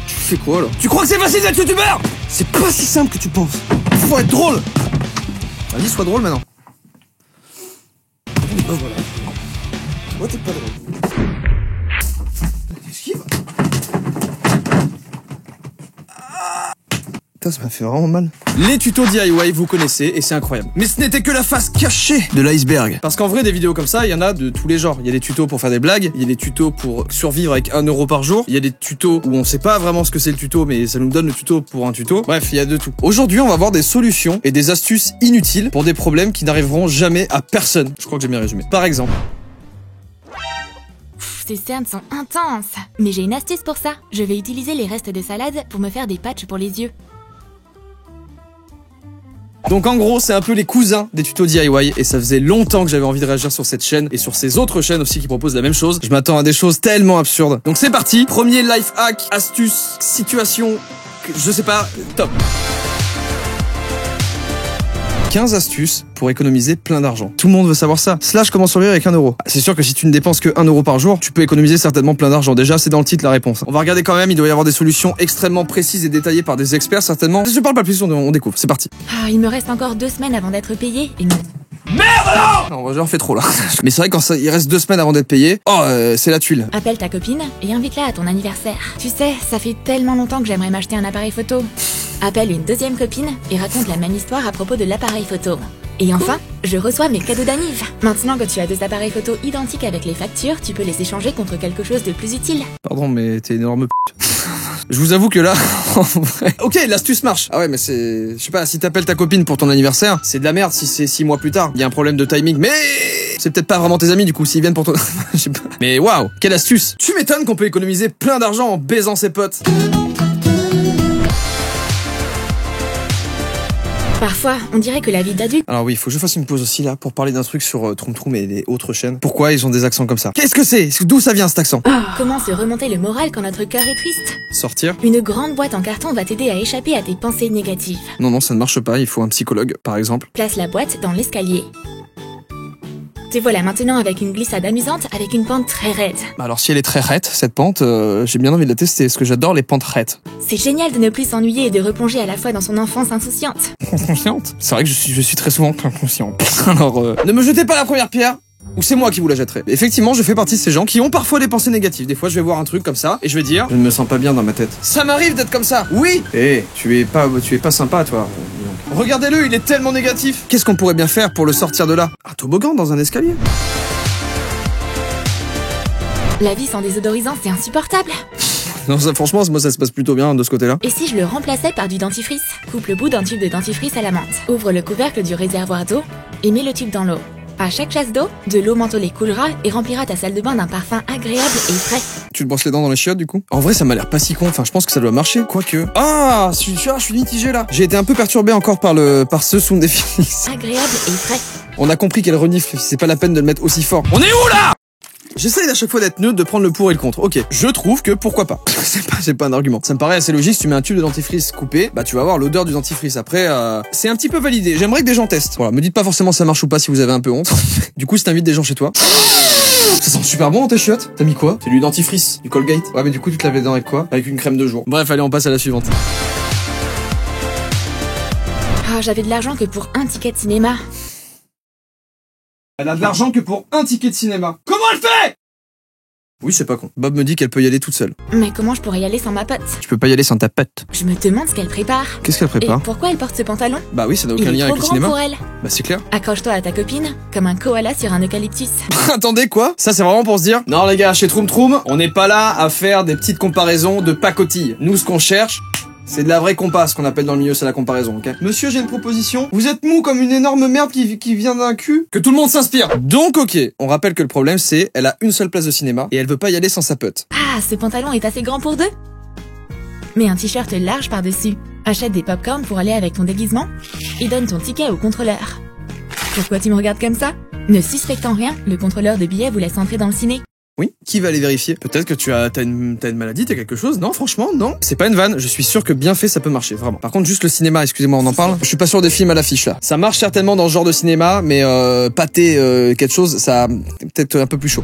Tu fais quoi là? Tu crois que c'est facile d'être youtubeur? C'est pas si simple que tu penses. Faut être drôle. Vas-y, sois drôle maintenant. Oh voilà. Toi t'es pas drôle. Esquive. Putain, ça m'a fait vraiment mal. Les tutos DIY, vous connaissez, et c'est incroyable. Mais ce n'était que la face cachée de l'iceberg. Parce qu'en vrai, des vidéos comme ça, il y en a de tous les genres. Il y a des tutos pour faire des blagues, il y a des tutos pour survivre avec 1 euro par jour, il y a des tutos où on sait pas vraiment ce que c'est le tuto, mais ça nous donne le tuto pour un tuto. Bref, il y a de tout. Aujourd'hui, on va voir des solutions et des astuces inutiles pour des problèmes qui n'arriveront jamais à personne. Je crois que j'ai bien résumé. Par exemple... Ces cernes sont intenses. Mais j'ai une astuce pour ça. Je vais utiliser les restes de salade pour me faire des patchs pour les yeux. Donc en gros, c'est un peu les cousins des tutos DIY et ça faisait longtemps que j'avais envie de réagir sur cette chaîne et sur ces autres chaînes aussi qui proposent la même chose. Je m'attends à des choses tellement absurdes. Donc c'est parti. Premier life hack, astuce, situation, je sais pas, top. 15 astuces pour économiser plein d'argent. Tout le monde veut savoir ça. Slash comment survivre avec 1 euro. C'est sûr que si tu ne dépenses que 1 euro par jour, tu peux économiser certainement plein d'argent. Déjà, c'est dans le titre la réponse. On va regarder quand même, il doit y avoir des solutions extrêmement précises et détaillées par des experts certainement. Je parle pas plus, on découvre. C'est parti. Ah, il me reste encore 2 semaines avant d'être payé et non. Merde non! Non, j'en fais trop là. Mais c'est vrai quand il reste 2 semaines avant d'être payé, c'est la tuile. Appelle ta copine et invite-la à ton anniversaire. Tu sais, ça fait tellement longtemps que j'aimerais m'acheter un appareil photo. Appelle une deuxième copine et raconte la même histoire à propos de l'appareil photo. Et enfin, je reçois mes cadeaux d'anniv. Maintenant que tu as 2 appareils photo identiques avec les factures, tu peux les échanger contre quelque chose de plus utile. Pardon, mais t'es une énorme p***. Je vous avoue que là, en vrai... Ok, l'astuce marche. Ah ouais, mais c'est... Je sais pas, si t'appelles ta copine pour ton anniversaire, c'est de la merde si c'est 6 mois plus tard. Il y a un problème de timing, mais... C'est peut-être pas vraiment tes amis du coup, s'ils viennent pour ton... Je sais pas. Mais waouh, quelle astuce. Tu m'étonnes qu'on peut économiser plein d'argent en baisant ses potes. Parfois, on dirait que la vie d'adulte... Alors oui, il faut que je fasse une pause aussi là pour parler d'un truc sur Troum Troum et les autres chaînes. Pourquoi ils ont des accents comme ça? Qu'est-ce que c'est? D'où ça vient cet accent? Comment se remonter le moral quand notre cœur est triste? Sortir? Une grande boîte en carton va t'aider à échapper à tes pensées négatives. Non, ça ne marche pas, il faut un psychologue, par exemple. Place la boîte dans l'escalier. Te voilà maintenant avec une glissade amusante avec une pente très raide. Alors si elle est très raide, cette pente, j'ai bien envie de la tester, parce que j'adore les pentes raides. C'est génial de ne plus s'ennuyer et de replonger à la fois dans son enfance insouciante. Inconsciente? C'est vrai que je suis très souvent inconsciente. Alors, ne me jetez pas la première pierre, ou c'est moi qui vous la jetterai. Effectivement, je fais partie de ces gens qui ont parfois des pensées négatives. Des fois, je vais voir un truc comme ça, et je vais dire, je ne me sens pas bien dans ma tête. Ça m'arrive d'être comme ça, oui. Tu es pas sympa, toi. Regardez-le, il est tellement négatif. Qu'est-ce qu'on pourrait bien faire pour le sortir de là? Un toboggan dans un escalier. La vie sans désodorisant, c'est insupportable. Non, ça, franchement, moi, ça se passe plutôt bien de ce côté-là. Et si je le remplaçais par du dentifrice? Coupe le bout d'un tube de dentifrice à la menthe. Ouvre le couvercle du réservoir d'eau et mets le tube dans l'eau. À chaque chasse d'eau, de l'eau mentholée coulera et remplira ta salle de bain d'un parfum agréable et frais. Tu te brosses les dents dans les chiottes du coup? En vrai ça m'a l'air pas si con, enfin je pense que ça doit marcher, quoique... Ah, je suis mitigé là. J'ai été un peu perturbé encore par ce sound des fils. Agréable et frais. On a compris qu'elle renifle, c'est pas la peine de le mettre aussi fort. On est où là? J'essaye à chaque fois d'être neutre, de prendre le pour et le contre. Ok, je trouve que pourquoi pas. C'est pas un argument. Ça me paraît assez logique, si tu mets un tube de dentifrice coupé, bah tu vas avoir l'odeur du dentifrice. Après, c'est un petit peu validé. J'aimerais que des gens testent. Voilà, me dites pas forcément ça marche ou pas si vous avez un peu honte. Du coup, si t'invites des gens chez toi... Ça sent super bon dans tes chiottes. T'as mis quoi? C'est du dentifrice, du Colgate. Ouais, mais du coup, tu te laves les dents avec quoi? Avec une crème de jour. Bref, allez, on passe à la suivante. Ah, j'avais de l'argent que pour un ticket de cinéma. Elle a de l'argent que pour un ticket de cinéma. Comment elle fait? Oui, c'est pas con. Bob me dit qu'elle peut y aller toute seule. Mais comment je pourrais y aller sans ma pote? Tu peux pas y aller sans ta pote. Je me demande ce qu'elle prépare. Qu'est-ce qu'elle prépare? Et pourquoi elle porte ce pantalon? Bah oui, ça n'a Il aucun est lien trop avec le grand cinéma. pour elle. Bah c'est clair. Accroche-toi à ta copine, comme un koala sur un eucalyptus. Attendez, quoi? Ça c'est vraiment pour se dire? Non les gars, chez Troum Troum, on n'est pas là à faire des petites comparaisons de pacotille. Nous, ce qu'on cherche... c'est de la vraie compas, ce qu'on appelle dans le milieu, c'est la comparaison, ok? Monsieur, j'ai une proposition. Vous êtes mou comme une énorme merde qui vient d'un cul. Que tout le monde s'inspire. Donc, ok. On rappelle que le problème, c'est, elle a une seule place de cinéma, et elle veut pas y aller sans sa pote. Ah, ce pantalon est assez grand pour 2? Mets un t-shirt large par-dessus. Achète des pop-corn pour aller avec ton déguisement. Et donne ton ticket au contrôleur. Pourquoi tu me regardes comme ça? Ne suspectant rien, le contrôleur de billets vous laisse entrer dans le ciné. Oui. Qui va aller vérifier? Peut-être que t'as une maladie, t'as quelque chose? Non, franchement, non. C'est pas une vanne. Je suis sûr que bien fait, ça peut marcher, vraiment. Par contre, juste le cinéma, excusez-moi, on en parle. Je suis pas sûr des films à l'affiche, là. Ça marche certainement dans ce genre de cinéma, mais pâté quelque chose, ça peut-être un peu plus chaud.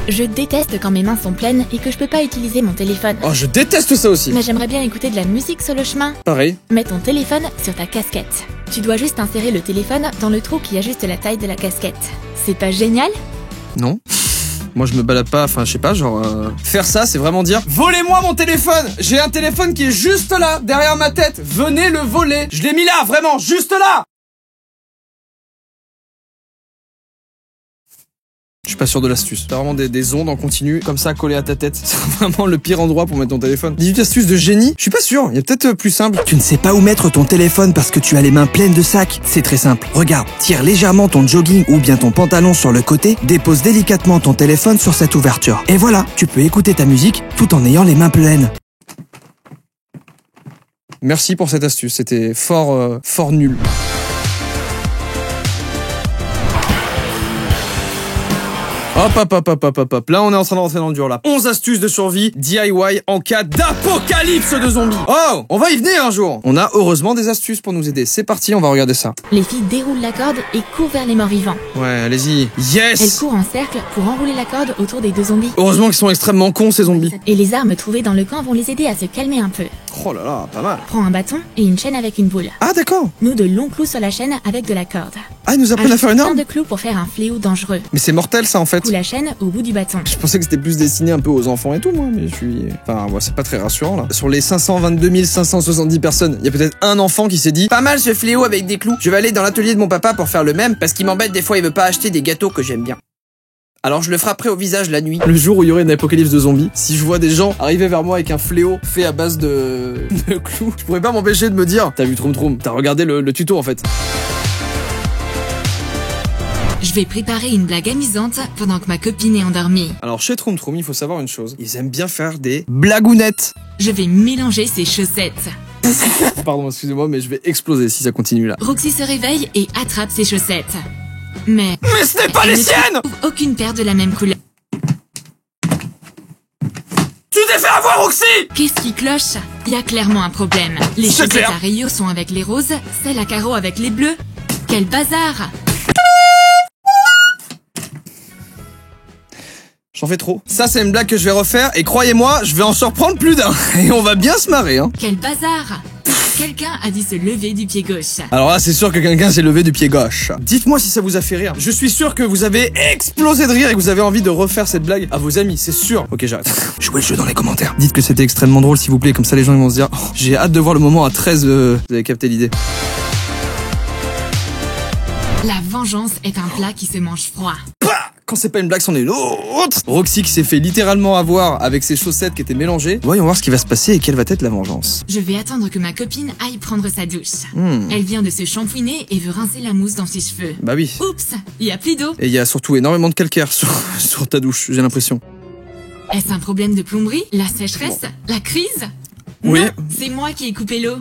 Je déteste quand mes mains sont pleines et que je peux pas utiliser mon téléphone. Oh, je déteste ça aussi. Mais j'aimerais bien écouter de la musique sur le chemin. Pareil. Mets ton téléphone sur ta casquette. Tu dois juste insérer le téléphone dans le trou qui ajuste la taille de la casquette. C'est pas génial? Non. Moi je me balade pas, enfin je sais pas, genre faire ça c'est vraiment dire volez-moi mon téléphone. J'ai un téléphone qui est juste là, derrière ma tête. Venez le voler. Je l'ai mis là, vraiment, juste là. Je suis pas sûr de l'astuce. T'as vraiment des ondes en continu, comme ça, collées à ta tête. C'est vraiment le pire endroit pour mettre ton téléphone. 18 astuces de génie. Je suis pas sûr. Il y a peut-être plus simple. Tu ne sais pas où mettre ton téléphone parce que tu as les mains pleines de sacs. C'est très simple. Regarde, tire légèrement ton jogging ou bien ton pantalon sur le côté, dépose délicatement ton téléphone sur cette ouverture. Et voilà, tu peux écouter ta musique tout en ayant les mains pleines. Merci pour cette astuce. C'était fort nul. Hop. Là, on est en train de rentrer dans le dur, là. 11 astuces de survie DIY en cas d'apocalypse de zombies. Oh, on va y venir un jour. On a heureusement des astuces pour nous aider. C'est parti, on va regarder ça. Les filles déroulent la corde et courent vers les morts vivants. Ouais, allez-y. Yes! Elles courent en cercle pour enrouler la corde autour des deux zombies. Heureusement qu'ils sont extrêmement cons, ces zombies. Et les armes trouvées dans le camp vont les aider à se calmer un peu. Oh là là, pas mal. Prends un bâton et une chaîne avec une boule. Ah, d'accord. Noue de longs clous sur la chaîne avec de la corde. Ah, ils nous apprennent à faire une Plein arme? de clous pour faire un fléau dangereux. Mais c'est mortel, ça, en fait. Ou la chaîne au bout du bâton. Je pensais que c'était plus destiné un peu aux enfants et tout, moi, mais je suis... Enfin, ouais, c'est pas très rassurant, là. Sur les 522 570 personnes, il y a peut-être un enfant qui s'est dit « Pas mal ce fléau avec des clous. Je vais aller dans l'atelier de mon papa pour faire le même, parce qu'il m'embête des fois, il veut pas acheter des gâteaux que j'aime bien. Alors je le frapperai au visage la nuit. » Le jour où il y aurait une apocalypse de zombies, si je vois des gens arriver vers moi avec un fléau fait à base de clous, je pourrais pas m'empêcher de me dire « T'as vu Troum Troum, t'as regardé le tuto, en fait. » Je vais préparer une blague amusante pendant que ma copine est endormie. Alors chez Troum Troum, il faut savoir une chose. Ils aiment bien faire des blagounettes. Je vais mélanger ses chaussettes. Pardon, excusez-moi, mais je vais exploser si ça continue là. Roxy se réveille et attrape ses chaussettes. Mais ce n'est pas les siennes! Aucune paire de la même couleur. Tu t'es fait avoir, Roxy! Qu'est-ce qui cloche? Il y a clairement un problème. Les C'est chaussettes clair. à rayures sont avec les roses, celles à carreaux avec les bleus. Quel bazar! J'en fais trop. Ça, c'est une blague que je vais refaire, et croyez-moi, je vais en surprendre plus d'un. Et on va bien se marrer, hein. Quel bazar! Quelqu'un a dû se lever du pied gauche. Alors là, c'est sûr que quelqu'un s'est levé du pied gauche. Dites-moi si ça vous a fait rire. Je suis sûr que vous avez explosé de rire et que vous avez envie de refaire cette blague à vos amis, c'est sûr. Ok, j'arrête. Jouez le jeu dans les commentaires. Dites que c'était extrêmement drôle, s'il vous plaît, comme ça les gens ils vont se dire oh, j'ai hâte de voir le moment à 13. Vous avez capté l'idée. La vengeance est un plat qui se mange froid. Bah quand c'est pas une blague, c'en est une autre. Roxy qui s'est fait littéralement avoir avec ses chaussettes qui étaient mélangées. Voyons voir ce qui va se passer et quelle va être la vengeance. Je vais attendre que ma copine aille prendre sa douche. Elle vient de se shampouiner et veut rincer la mousse dans ses cheveux. Bah oui. Oups, il y a plus d'eau. Et il y a surtout énormément de calcaire sur ta douche, j'ai l'impression. Est-ce un problème de plomberie? La sécheresse? La crise? Oui. Non, c'est moi qui ai coupé l'eau.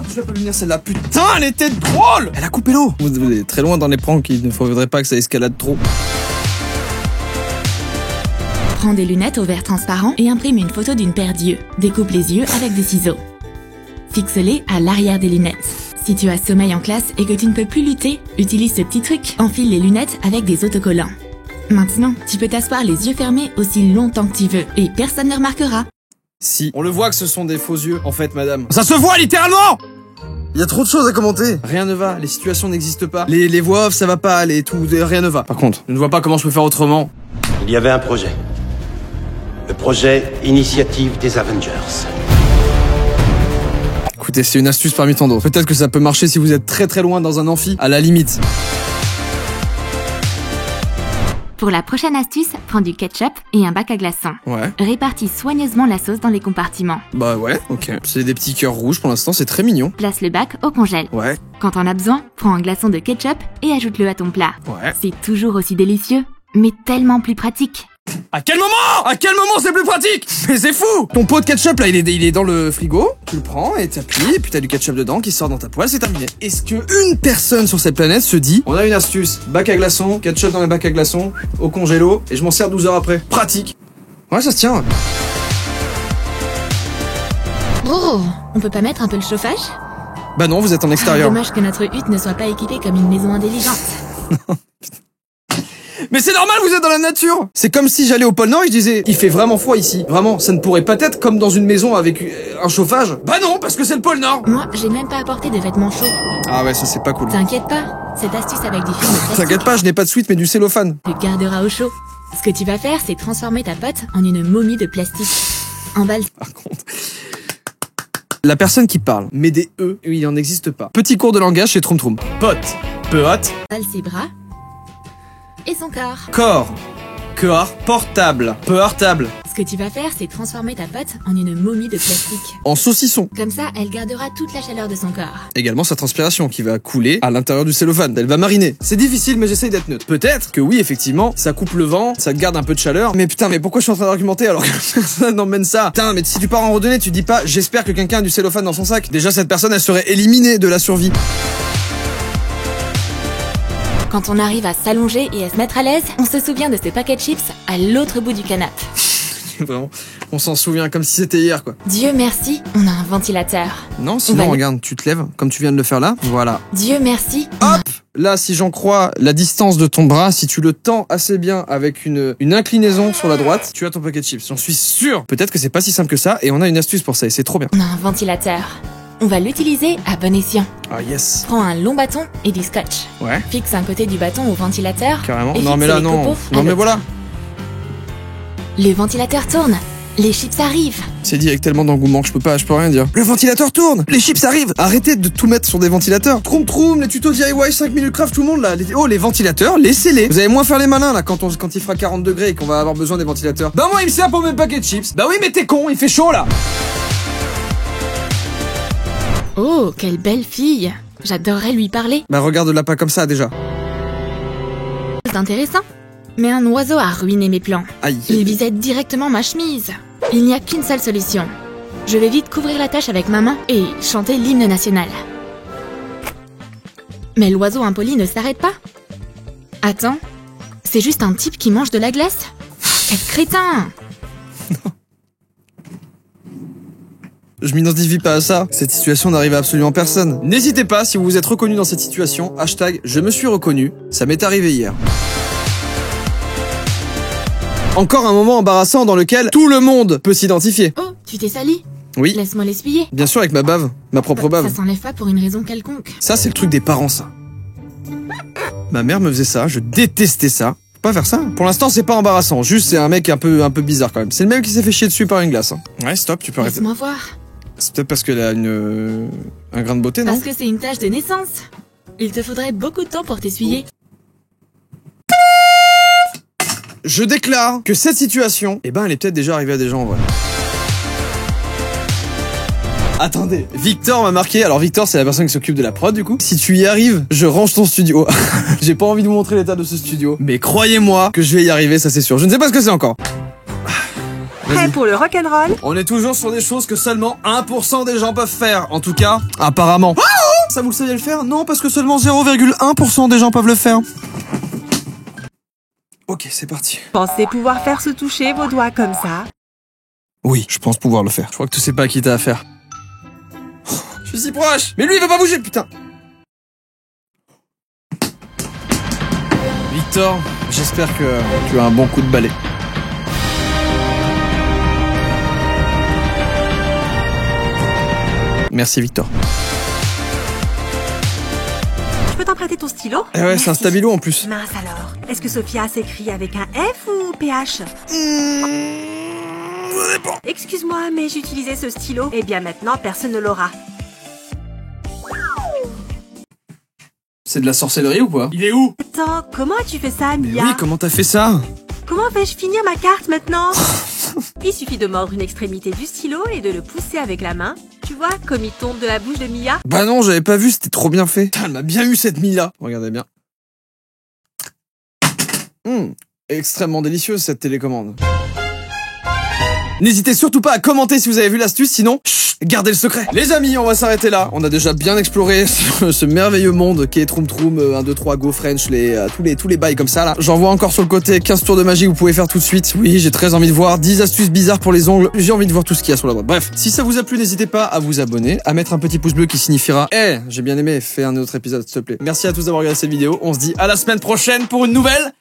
Je vais pas venir celle-là, putain, elle était drôle. Elle a coupé l'eau. Vous êtes très loin dans les pranks, il ne faudrait pas que ça escalade trop. Prends des lunettes au verre transparent et imprime une photo d'une paire d'yeux. Découpe les yeux avec des ciseaux. Fixe-les à l'arrière des lunettes. Si tu as sommeil en classe et que tu ne peux plus lutter, utilise ce petit truc. Enfile les lunettes avec des autocollants. Maintenant, tu peux t'asseoir les yeux fermés aussi longtemps que tu veux et personne ne remarquera. Si, on le voit que ce sont des faux yeux, en fait, madame. Ça se voit, littéralement! Il y a trop de choses à commenter. Rien ne va, les situations n'existent pas. Les voix off, ça va pas, rien ne va. Par contre, je ne vois pas comment je peux faire autrement. Il y avait un projet. Le projet Initiative des Avengers. Écoutez, c'est une astuce parmi tant d'autres. Peut-être que ça peut marcher si vous êtes très très loin dans un amphi, à la limite. Pour la prochaine astuce, prends du ketchup et un bac à glaçons. Ouais. Répartis soigneusement la sauce dans les compartiments. Bah ouais, ok. C'est des petits cœurs rouges pour l'instant, c'est très mignon. Place le bac au congèle. Ouais. Quand t'en as besoin, prends un glaçon de ketchup et ajoute-le à ton plat. Ouais. C'est toujours aussi délicieux, mais tellement plus pratique. À quel moment c'est plus pratique? Mais c'est fou! Ton pot de ketchup là, il est dans le frigo, tu le prends et t'appuies, et puis t'as du ketchup dedans qui sort dans ta poêle, c'est terminé. Est-ce que une personne sur cette planète se dit, on a une astuce, bac à glaçons, ketchup dans le bac à glaçons, au congélo, et je m'en sers 12 heures après. Pratique. Ouais, ça se tient. Oh, on peut pas mettre un peu le chauffage? Bah non, vous êtes en extérieur. Dommage que notre hutte ne soit pas équipée comme une maison intelligente. Mais c'est normal, vous êtes dans la nature. C'est comme si j'allais au pôle Nord et je disais, il fait vraiment froid ici. Vraiment, ça ne pourrait pas être comme dans une maison avec un chauffage. Bah non, parce que c'est le pôle Nord. Moi, j'ai même pas apporté de vêtements chauds. Ah ouais, ça c'est pas cool. T'inquiète pas, cette astuce avec du film de plastique T'inquiète pas, je n'ai pas de suite mais du cellophane. te gardera au chaud. Ce que tu vas faire, c'est transformer ta pote en une momie de plastique. Emballe Par contre... La personne qui parle, mais des E, il n'en existe pas. Petit cours de langage chez Troum Troum. Pote, peote, ses bras et son corps. corps, corps, portable, portable. Ce que tu vas faire, c'est transformer ta pote en une momie de plastique. En saucisson. Comme ça, elle gardera toute la chaleur de son corps. Également sa transpiration qui va couler à l'intérieur du cellophane. Elle va mariner. C'est difficile mais j'essaye d'être neutre. Peut-être que oui, effectivement, ça coupe le vent, ça te garde un peu de chaleur. Mais putain, mais pourquoi je suis en train d'argumenter alors que personne n'emmène ça? Putain, mais si tu pars en randonnée, tu dis pas j'espère que quelqu'un a du cellophane dans son sac. Déjà, cette personne, elle serait éliminée de la survie. Quand on arrive à s'allonger et à se mettre à l'aise, on se souvient de ce paquet de chips à l'autre bout du canapé. Vraiment, on s'en souvient comme si c'était hier, quoi. Dieu merci, on a un ventilateur. Non, sinon, va- regarde, tu te lèves, comme tu viens de le faire là. Voilà. Dieu merci, on a- Hop! Là, si j'en crois la distance de ton bras, si tu le tends assez bien avec une inclinaison sur la droite, tu as ton paquet de chips. J'en suis sûr. Peut-être que c'est pas si simple que ça et on a une astuce pour ça et c'est trop bien. on a un ventilateur. On va l'utiliser à bon escient. Ah yes. Prends un long bâton et du scotch. Ouais, Fixe un côté du bâton au ventilateur. carrément. Et Non fixe mais là les non. copeaux à Non mais l'autre. voilà. Le ventilateur tourne. Les chips arrivent. C'est dit avec tellement d'engouement que je peux rien dire. Le ventilateur tourne. Les chips arrivent. Arrêtez de tout mettre sur des ventilateurs. Troum troum, les tutos DIY 5 minutes craft, tout le monde là. Les ventilateurs, laissez-les. Vous allez moins faire les malins là quand il fera 40 degrés et qu'on va avoir besoin des ventilateurs. Bah moi il me sert pour mes paquets de chips. Bah oui mais t'es con, il fait chaud là. Oh, quelle belle fille. J'adorerais lui parler. Bah regarde-la pas comme ça déjà. C'est intéressant. Mais un oiseau a ruiné mes plans. Aïe. Il visait directement ma chemise. Il n'y a qu'une seule solution. Je vais vite couvrir la tâche avec ma main et chanter l'hymne national. Mais l'oiseau impoli ne s'arrête pas. Attends, c'est juste un type qui mange de la glace? Quel crétin! Je m'identifie pas à ça. Cette situation n'arrive à absolument personne. N'hésitez pas, si vous vous êtes reconnu dans cette situation, hashtag je me suis reconnu. Ça m'est arrivé hier. Encore un moment embarrassant dans lequel tout le monde peut s'identifier. Oh, tu t'es sali? Oui, Laisse-moi l'essuyer. bien sûr avec ma bave, ma propre bave. Ça s'enlève pas pour une raison quelconque. Ça c'est le truc des parents ça. Ma mère me faisait ça, je détestais ça. Faut pas faire ça. Pour l'instant c'est pas embarrassant, juste c'est un mec un peu bizarre quand même. C'est le même qui s'est fait chier dessus par une glace. Hein. Ouais stop, tu peux arrêter. Laisse-moi voir. C'est peut-être parce qu'elle a un grain de beauté, non? Parce que c'est une tâche de naissance. Il te faudrait beaucoup de temps pour t'essuyer. Je déclare que cette situation, eh ben, elle est peut-être déjà arrivée à des gens en vrai. Attendez, Victor m'a marqué. Alors Victor, c'est la personne qui s'occupe de la prod du coup. Si tu y arrives, je range ton studio. J'ai pas envie de vous montrer l'état de ce studio, mais croyez-moi que je vais y arriver, ça c'est sûr. Je ne sais pas ce que c'est encore. Prêt pour le rock'n'roll? On est toujours sur des choses que seulement 1% des gens peuvent faire. En tout cas, apparemment. Ça vous le saviez le faire? Non, parce que seulement 0,1% des gens peuvent le faire. Ok, c'est parti. Pensez pouvoir faire se toucher vos doigts comme ça? Oui, je pense pouvoir le faire. Je crois que tu sais pas à qui t'as affaire. Je suis si proche. Mais lui, il veut pas bouger, putain. Victor, j'espère que tu as un bon coup de balai. Merci, Victor. Je peux t'emprunter ton stylo? Eh ouais, c'est un Merci. stabilo en plus. Mince alors. Est-ce que Sophia s'écrit avec un F ou PH? Excuse-moi, mais j'utilisais ce stylo. Eh bien maintenant, personne ne l'aura. C'est de la sorcellerie ou quoi? Il est où? Attends, comment as-tu fait ça, Mais Mia? oui, comment t'as fait ça? Comment vais-je finir ma carte maintenant? Il suffit de mordre une extrémité du stylo et de le pousser avec la main. Tu vois, comme il tombe de la bouche de Mia. Bah non, j'avais pas vu, c'était trop bien fait. Putain, elle m'a bien eu cette mie-là. Regardez bien. extrêmement délicieuse cette télécommande. N'hésitez surtout pas à commenter si vous avez vu l'astuce, sinon, gardez le secret. Les amis, on va s'arrêter là. On a déjà bien exploré ce merveilleux monde qui est Troum Troum, 1, 2, 3, Go French, tous les bails comme ça là. J'en vois encore sur le côté 15 tours de magie que vous pouvez faire tout de suite. Oui, j'ai très envie de voir 10 astuces bizarres pour les ongles. J'ai envie de voir tout ce qu'il y a sur la droite. Bref, si ça vous a plu, n'hésitez pas à vous abonner, à mettre un petit pouce bleu qui signifiera j'ai bien aimé, fais un autre épisode s'il te plaît. Merci à tous d'avoir regardé cette vidéo. On se dit à la semaine prochaine pour une nouvelle